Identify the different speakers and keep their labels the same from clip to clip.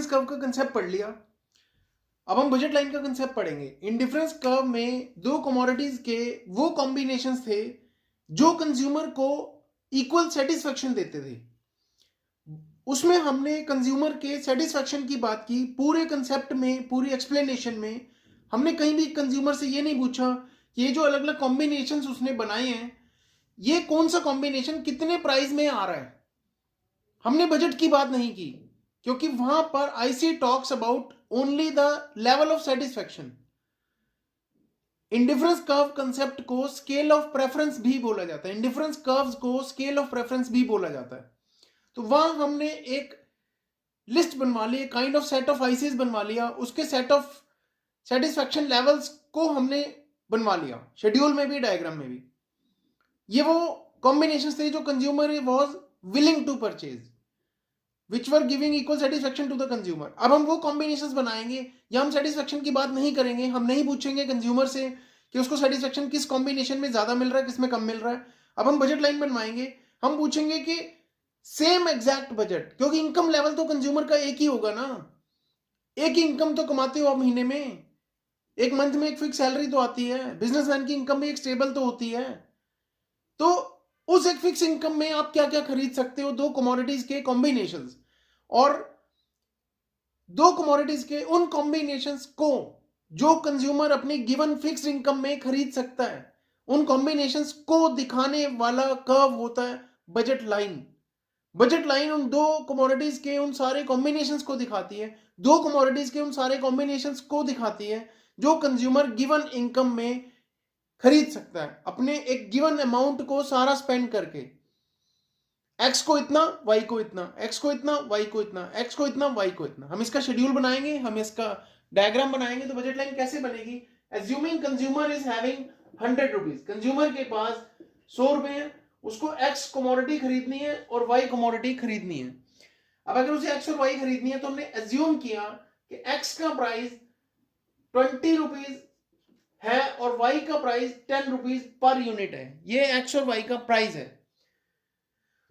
Speaker 1: Indifference curve का concept पढ़ लिया, अब हम बजट लाइन का कंसेप्ट पढ़ेंगे। इंडिफरेंस कर्व में दो कमोडिटीज के वो कॉम्बिनेशंस थे जो कंज्यूमर को इक्वल सेटिस्फेक्शन देते थे। उसमें हमने कंज्यूमर के सेटिस्फेक्शन की बात की। पूरे कंसेप्ट में, पूरी एक्सप्लेनेशन में हमने कहीं भी कंज्यूमर से ये नहीं पूछा कि ये जो अलग अलग कॉम्बिनेशंस उसने बनाए हैं, ये कौन सा कॉम्बिनेशन कितने प्राइस में आ रहा है। हमने बजट की बात नहीं की, क्योंकि वहां पर IC talks about only the level of satisfaction. Indifference curve concept को स्केल ऑफ प्रेफरेंस भी बोला जाता है, इंडिफरेंस कर्व्स को स्केल ऑफ प्रेफरेंस भी बोला जाता है। तो वहां हमने एक लिस्ट बनवा ली, kind of set of ICs बनवा लिया, उसके सेट ऑफ सेटिस्फेक्शन लेवल्स को हमने बनवा लिया, शेड्यूल में भी डायग्राम में भी। ये वो कॉम्बिनेशन थे जो consumer was willing to purchase, which were giving equal satisfaction to the consumer. अब हम वो कॉम्बिनेशंस बनाएंगे या हम सेटिस्फेक्शन की बात नहीं करेंगे, हम नहीं पूछेंगे कंज्यूमर से कि उसको सेटिस्फेक्शन किस कॉम्बिनेशन में ज्यादा मिल रहा है, किस में कम मिल रहा है। अब हम बजट लाइन बनवाएंगे, हम पूछेंगे कि सेम एग्जैक्ट बजट, क्योंकि इनकम लेवल तो कंज्यूमर का एक ही होगा ना, एक ही इनकम तो कमाते हो आप महीने में, एक मंथ में एक फिक्स सैलरी तो आती है, बिजनेसमैन की इनकम भी एक स्टेबल तो होती है। तो उस एक फिक्स इनकम में आप क्या क्या खरीद सकते हो, दो कमोडिटीज के कॉम्बिनेशंस, और दो कमोडिटीज के उन कॉम्बिनेशंस को जो कंज्यूमर अपनी गिवन फिक्स इनकम में खरीद सकता है, उन कॉम्बिनेशंस को दिखाने वाला कर्व होता है बजट लाइन। बजट लाइन उन दो कमोडिटीज के उन सारे कॉम्बिनेशंस को दिखाती है, दो कमोडिटीज के उन सारे कॉम्बिनेशंस को दिखाती है जो कंज्यूमर गिवन इनकम में खरीद सकता है, अपने एक गिवन अमाउंट को सारा स्पेंड करके। एक्स को इतना, वाई को इतना, एक्स को इतना, वाई को इतना, एक्स को इतना, वाई को इतना। हम इसका शेड्यूल बनाएंगे, हम इसका डायग्राम बनाएंगे। तो बजट लाइन कैसे बनेगी? Assuming consumer is having 100 rupees, consumer के पास 100 रुपए है, उसको एक्स कमोडिटी खरीदनी है और वाई कमोडिटी खरीदनी है। अब अगर उसे एक्स और वाई खरीदनी है तो हमने एज्यूम किया कि एक्स का प्राइस 20 रुपीज है और वाई का प्राइस 10 रुपीज पर यूनिट है। ये एक्स और वाई का प्राइस है।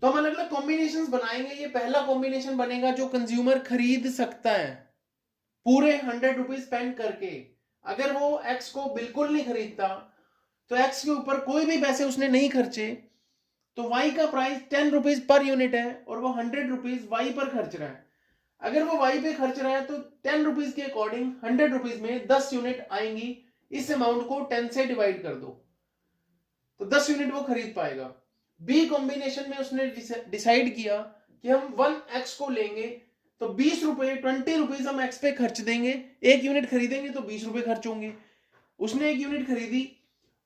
Speaker 1: तो हम अलग अलग कॉम्बिनेशंस बनाएंगे। ये पहला कॉम्बिनेशन बनेगा जो कंज्यूमर खरीद सकता है पूरे 100 रुपीज स्पेंड करके। अगर वो एक्स को बिल्कुल नहीं खरीदता, तो एक्स के ऊपर कोई भी पैसे उसने नहीं खर्चे, तो वाई का प्राइस 10 रुपीज पर यूनिट है और वो 100 रुपीज वाई पर खर्च रहा है। अगर वो वाई पे खर्च रहा है तो 10 रुपीज के अकॉर्डिंग 100 रुपीज में 10 यूनिट आएंगी। इस अमाउंट को 10 से डिवाइड कर दो तो 10 यूनिट वो खरीद पाएगा। बी कॉम्बिनेशन में उसने डिसाइड किया कि हम 1x को लेंगे, तो 20 रुपए 20 रुपीज हम x पे खर्च देंगे, एक यूनिट खरीदेंगे तो 20 रुपए खर्च होंगे। उसने एक यूनिट खरीदी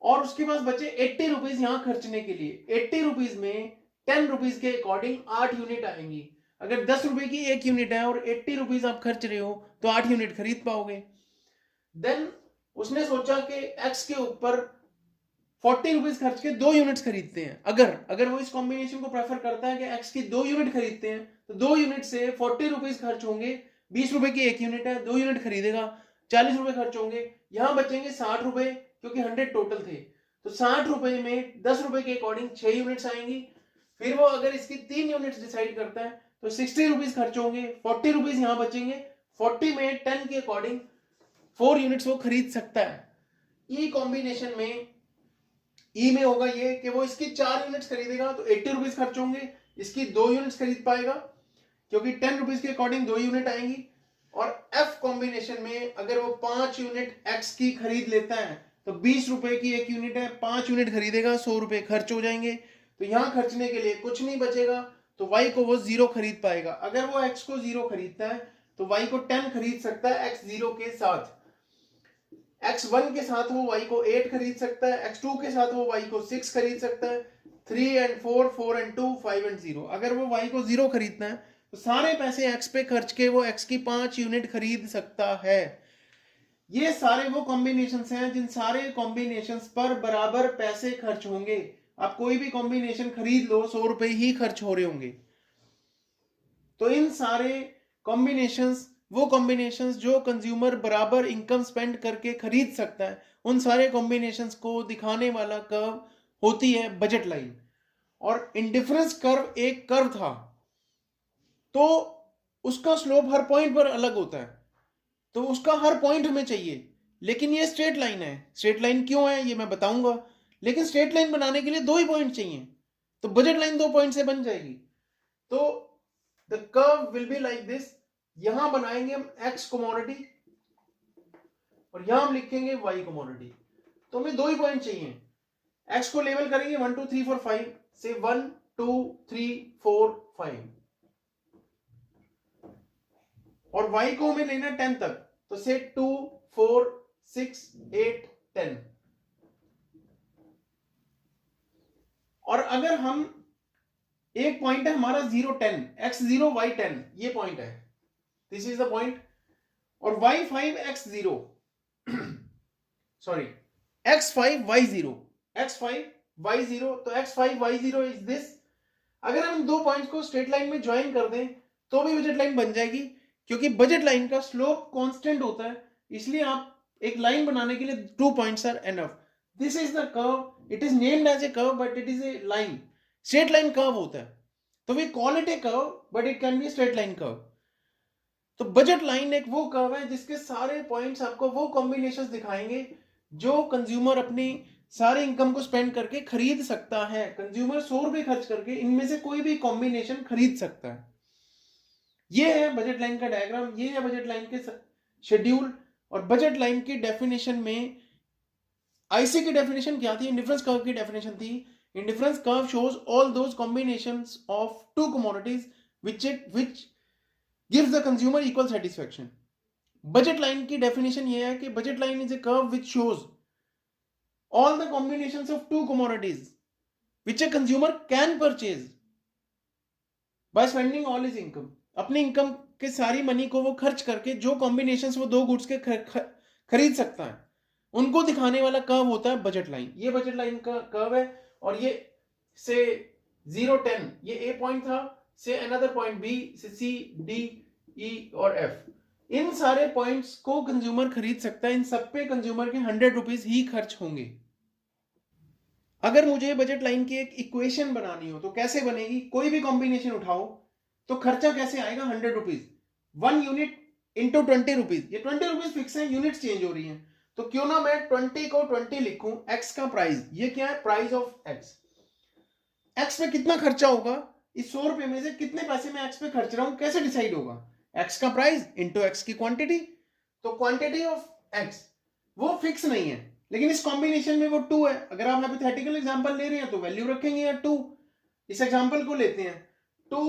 Speaker 1: और उसके पास बचे 80 रुपीज यहां खर्चने के लिए। 80 रुपीज में 10 रुपीज के अकॉर्डिंग 8 यूनिट आएंगी। अगर 10 रुपए की एक यूनिट है और 80 रुपीज आप खर्च रहे हो तो 8 यूनिट खरीद पाओगे। देन उसने सोचा कि x के ऊपर 40 रुपीज खर्च के 2 यूनिट्स खरीदते हैं। अगर वो इस कॉम्बिनेशन को प्रेफर करता है कि एक्स की 2 यूनिट खरीदते हैं, तो 2 यूनिट से 40 रुपीज खर्च होंगे। 20 रुपए की एक यूनिट है, 2 यूनिट खरीदेगा, 40 रुपए खर्च होंगे। यहां बचेंगे 60 रुपए, क्योंकि 100 टोटल थे। तो 60 रुपए में 10 रुपए के अकॉर्डिंग 6 यूनिट्स आएंगी। फिर वो अगर इसकी 3 यूनिट्स डिसाइड करता है तो 60 रुपीज खर्च होंगे, 40 रुपीज यहां बचेंगे। 40 में 10 के अकॉर्डिंग 4 यूनिट्स वो खरीद सकता है। ई कॉम्बिनेशन में ई में होगा ये कि वो इसकी 4 यूनिट्स खरीदेगा तो 80 रुपीज खर्च होंगे, इसकी 2 यूनिट्स खरीद पाएगा क्योंकि 10 रुपीज के अकॉर्डिंग 2 यूनिट आएंगी। और एफ कॉम्बिनेशन में अगर वो 5 यूनिट एक्स की खरीद लेता है तो 20 रुपए की एक यूनिट है, 5 यूनिट खरीदेगा, 100 रुपए खर्च हो जाएंगे। तो यहां खर्चने के लिए कुछ नहीं बचेगा, तो वाई को वो 0 खरीद पाएगा। अगर वो एक्स को 0 खरीदता है तो वाई को 10 खरीद सकता है एक्स 0 के साथ। x1 के साथ वो y को 8 खरीद सकता है, x2 के साथ वो y को 6 खरीद सकता है, 3 and 4, 4 and 2, 5 and 0। अगर वो y को 0 खरीदना है तो सारे पैसे x पे खर्च के वो x की 5 यूनिट खरीद सकता है। ये सारे वो कॉम्बिनेशंस हैं जिन सारे कॉम्बिनेशंस पर बराबर पैसे खर्च होंगे। आप कोई भी कॉम्बिनेशन खरीद लो, 100 रुपए ही खर्च हो रहे होंगे। तो इन सारे कॉम्बिनेशंस, वो कॉम्बिनेशंस जो कंज्यूमर बराबर इनकम स्पेंड करके खरीद सकता है, उन सारे कॉम्बिनेशंस को दिखाने वाला कर्व होती है बजट लाइन। और इंडिफरेंस कर्व एक कर्व था। तो उसका स्लोप हर पॉइंट पर अलग होता है, तो उसका हर पॉइंट हमें चाहिए। लेकिन ये स्ट्रेट लाइन है, स्ट्रेट लाइन क्यों है ये मैं बताऊंगा, लेकिन स्ट्रेट लाइन बनाने के लिए 2 ही पॉइंट चाहिए, तो बजट लाइन 2 पॉइंट से बन जाएगी। तो the curve will be like this, यहां बनाएंगे हम एक्स कमोडिटी और यहां हम लिखेंगे वाई कमोडिटी। तो हमें 2 ही पॉइंट चाहिए, एक्स को लेवल करेंगे 1 2 3 4 5 से 1 2 3 4 5 और y को हमें लेना 10 तक, तो से 2 4 6 8 10। और अगर हम एक पॉइंट है हमारा 0 10 x0 y 10, ये पॉइंट है, दिस इज द पॉइंट, और y 5 x0 sorry x5 y0 x5 y0, तो x5 y0 इज दिस। अगर हम 2 पॉइंट्स को स्ट्रेट लाइन में ज्वाइन कर दें तो भी बजट लाइन बन जाएगी, क्योंकि बजट लाइन का स्लोप कांस्टेंट होता है, इसलिए आप एक लाइन बनाने के लिए 2 points are enough. This is the curve, it is named as a curve but it is a line, straight line curve होता है, तो we call it a curve but it can be straight line curve. तो budget line एक वो curve है जिसके सारे points आपको वो कॉम्बिनेशंस दिखाएंगे जो कंज्यूमर अपनी सारी इनकम को स्पेंड करके खरीद सकता है। कंज्यूमर 100 रुपए खर्च करके इनमें से कोई भी कॉम्बिनेशन खरीद सकता है। ये है बजट लाइन का डायग्राम, ये है बजट लाइन के शेड्यूल। और बजट लाइन की डेफिनेशन में आईसी की डेफिनेशन क्या थी, इंडिफरेंस कर्व की डेफिनेशन थी, indifference curve shows all those combinations of to commodities which gives the consumer equal satisfaction. Budget line की डेफिनेशन ये है कि budget line is a curve which shows all the combinations of two commodities which a consumer can purchase by spending all his income. अपनी income के सारी money को वो खर्च करके जो कॉम्बिनेशंस वो 2 गुड्स के खरीद सकता है, उनको दिखाने वाला कर्व होता है बजट लाइन। ये बजट लाइन का कर्व है, और ये से 0 10 ये ए पॉइंट था, से अनदर पॉइंट बी, से सी डी ई और एफ, इन सारे पॉइंट्स को कंज्यूमर खरीद सकता है, इन सब पे कंज्यूमर के 100 रुपीज ही खर्च होंगे। अगर मुझे बजट लाइन की एक इक्वेशन बनानी हो तो कैसे बनेगी, कोई भी कॉम्बिनेशन उठाओ तो खर्चा कैसे आएगा, 100 रुपीज, 1 यूनिट इंटू 20 रुपीज, ये 20 रुपीज फिक्स है, यूनिट्स चेंज हो रही हैं, तो क्यों ना मैं 20 को 20 लिखूं, एक्स का प्राइस, ये क्या है, प्राइस ऑफ एक्स, एक्स पे कितना खर्चा होगा, इस 100 रुपए में से कितने पैसे मैं एक्स पे खर्च रहा हूं, कैसे डिसाइड होगा, एक्स का प्राइस इंटू एक्स की क्वांटिटी, तो क्वांटिटी ऑफ एक्स वो फिक्स नहीं है, लेकिन इस कॉम्बिनेशन में वो 2 है। अगर आप हाइपोथेटिकल एग्जांपल ले रहे हैं तो वैल्यू रखेंगे या 2, इस एग्जांपल को लेते हैं, 2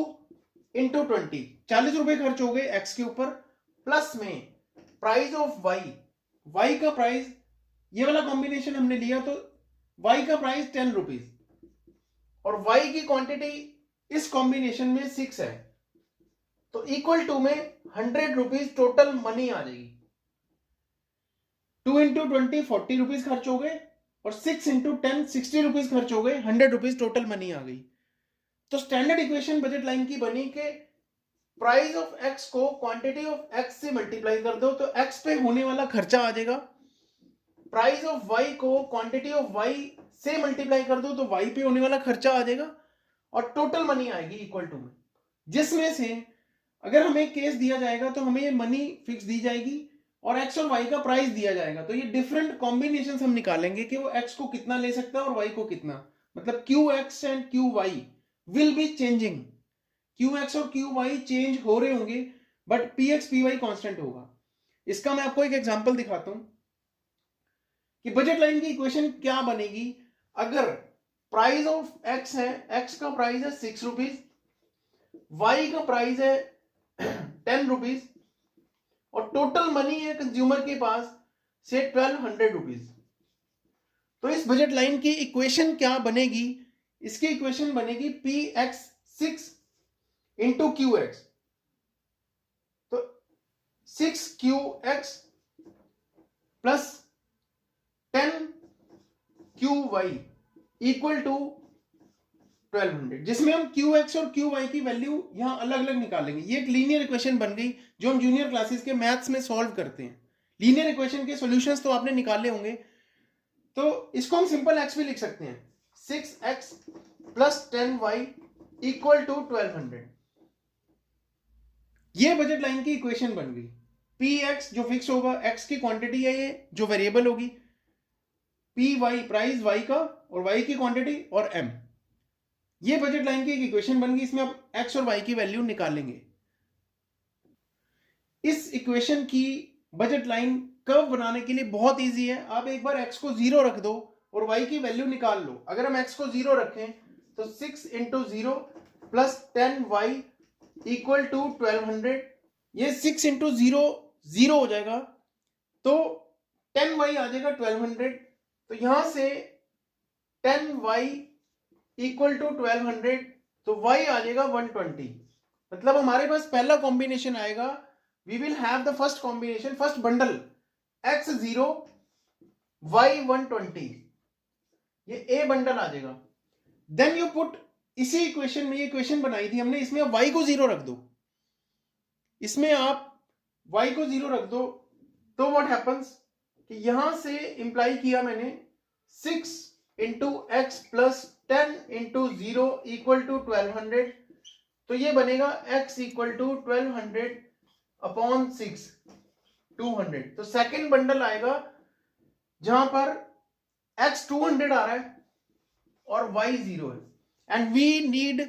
Speaker 1: इंटू 20, 40 रुपए खर्च हो गए एक्स के ऊपर, प्लस में प्राइस ऑफ वाई, वाई का प्राइस, ये वाला कॉम्बिनेशन हमने लिया तो वाई का प्राइस 10 रुपीज, और वाई की क्वांटिटी इस कॉम्बिनेशन में 6 है, तो इक्वल टू में 100 रुपीज टोटल मनी आ जाएगी। 2 इंटू 20 40 रुपीज खर्च हो गए, और 6 इंटू 10 60 रुपीज खर्च हो गए, 100 रुपीज टोटल मनी आ गई। तो स्टैंडर्ड इक्वेशन बजट लाइन की बनी कि प्राइस ऑफ एक्स को क्वांटिटी ऑफ एक्स से मल्टीप्लाई कर दो तो एक्स पे होने वाला खर्चा आ जाएगा, प्राइस ऑफ वाई को क्वांटिटी ऑफ वाई से मल्टीप्लाई कर दो तो वाई पे होने वाला खर्चा आ जाएगा, और टोटल मनी आएगी इक्वल टू में, जिसमें से अगर हमें केस दिया जाएगा तो हमें ये मनी फिक्स दी जाएगी और एक्स और वाई का प्राइस दिया जाएगा, तो ये डिफरेंट कॉम्बिनेशन हम निकालेंगे कि वो एक्स को कितना ले सकता है और वाई को कितना, मतलब Q X and Q Y will be changing, Q X और क्यू वाई चेंज हो रहे होंगे but P X P Y constant होगा। इसका मैं आपको एक एग्जांपल दिखाता हूं कि बजट लाइन की इक्वेशन क्या बनेगी अगर प्राइस ऑफ एक्स है, एक्स का प्राइस है 6 रुपीज, वाई का प्राइस है 10 रुपीज, और टोटल मनी है कंज्यूमर के पास से 1200 रुपीज। तो इस बजट लाइन की इक्वेशन क्या बनेगी, इसकी इक्वेशन बनेगी P X 6 into Q X, तो 6 Q X plus 10 Q Y equal to 1200, जिसमें हम क्यू एक्स और क्यू वाई की वैल्यू यहां अलग अलग निकालेंगे। ये एक लीनियर इक्वेशन बन गई जो हम जूनियर क्लासेस के मैथ्स में सॉल्व करते हैं। लीनियर इक्वेशन के सॉल्यूशंस तो आपने निकाले होंगे, तो इसको हम सिंपल एक्स भी लिख सकते हैं, 6x plus 10y equal to 1200। ये बजट लाइन की इक्वेशन बन गई। पी एक्स जो फिक्स होगा, एक्स की क्वांटिटी है ये, जो वेरिएबल होगी, पी वाई प्राइस वाई का और वाई की क्वांटिटी, और एम, ये बजट लाइन की एक इक्वेशन बन गई। इसमें आप एक्स और वाई की वैल्यू निकालेंगे। इस इक्वेशन की बजट लाइन कर्व बनाने के लिए बहुत इजी है। आप एक बार एक्स को 0 रख दो और वाई की वैल्यू निकाल लो। अगर हम एक्स को 0 रखें तो 6 into 0 plus 10 Y equal to 1200। ये 6 इंटू 0 0 हो जाएगा, तो 10 वाई आ जाएगा 1200। तो यहां से 10 वाई इक्वल टू 1200, तो वाई आ जाएगा 120। मतलब हमारे पास पहला कॉम्बिनेशन आएगा, we will have the first combination, first bundle x0 y120, ये ए बंडल आ जाएगा। देन यू पुट, इसी इक्वेशन में, ये इक्वेशन बनाई थी हमने, इसमें आप y को 0 रख दो, इसमें आप y को 0 रख दो, तो व्हाट हैपन्स कि यहां से इंप्लाई किया मैंने 6 into X plus 10 into 0 equal to 1200, तो ये बनेगा x इक्वल टू 1200 अपॉन 6 200। तो सेकेंड बंडल आएगा जहां पर x 200 आ रहा है और y 0 है, and we need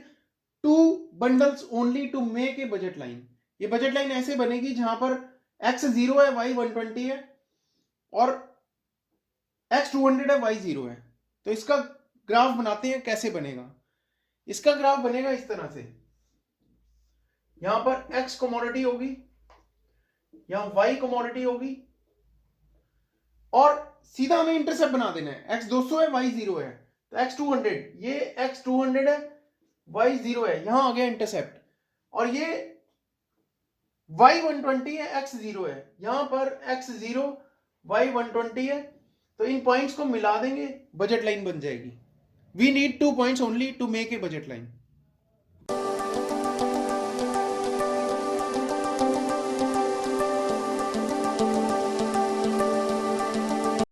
Speaker 1: 2 bundles only to make a budget line. ये बजट लाइन ऐसे बनेगी जहां पर x 0 है, y 120 है, और x 200 है, y 0 है। तो इसका ग्राफ बनाते हैं, कैसे बनेगा। इसका ग्राफ बनेगा इस तरह से, यहां पर x कमोडिटी होगी, यहां y कमोडिटी होगी, और सीधा हमें इंटरसेप्ट बना देना है। x 200 है, y 0 है, तो x 200, ये x 200 है, y 0 है, यहां आ गया इंटरसेप्ट, और ये y 120 है, x 0 है, यहां पर x 0 y 120 है। तो इन पॉइंट्स को मिला देंगे, बजट लाइन बन जाएगी। We need 2 points only to make a budget line.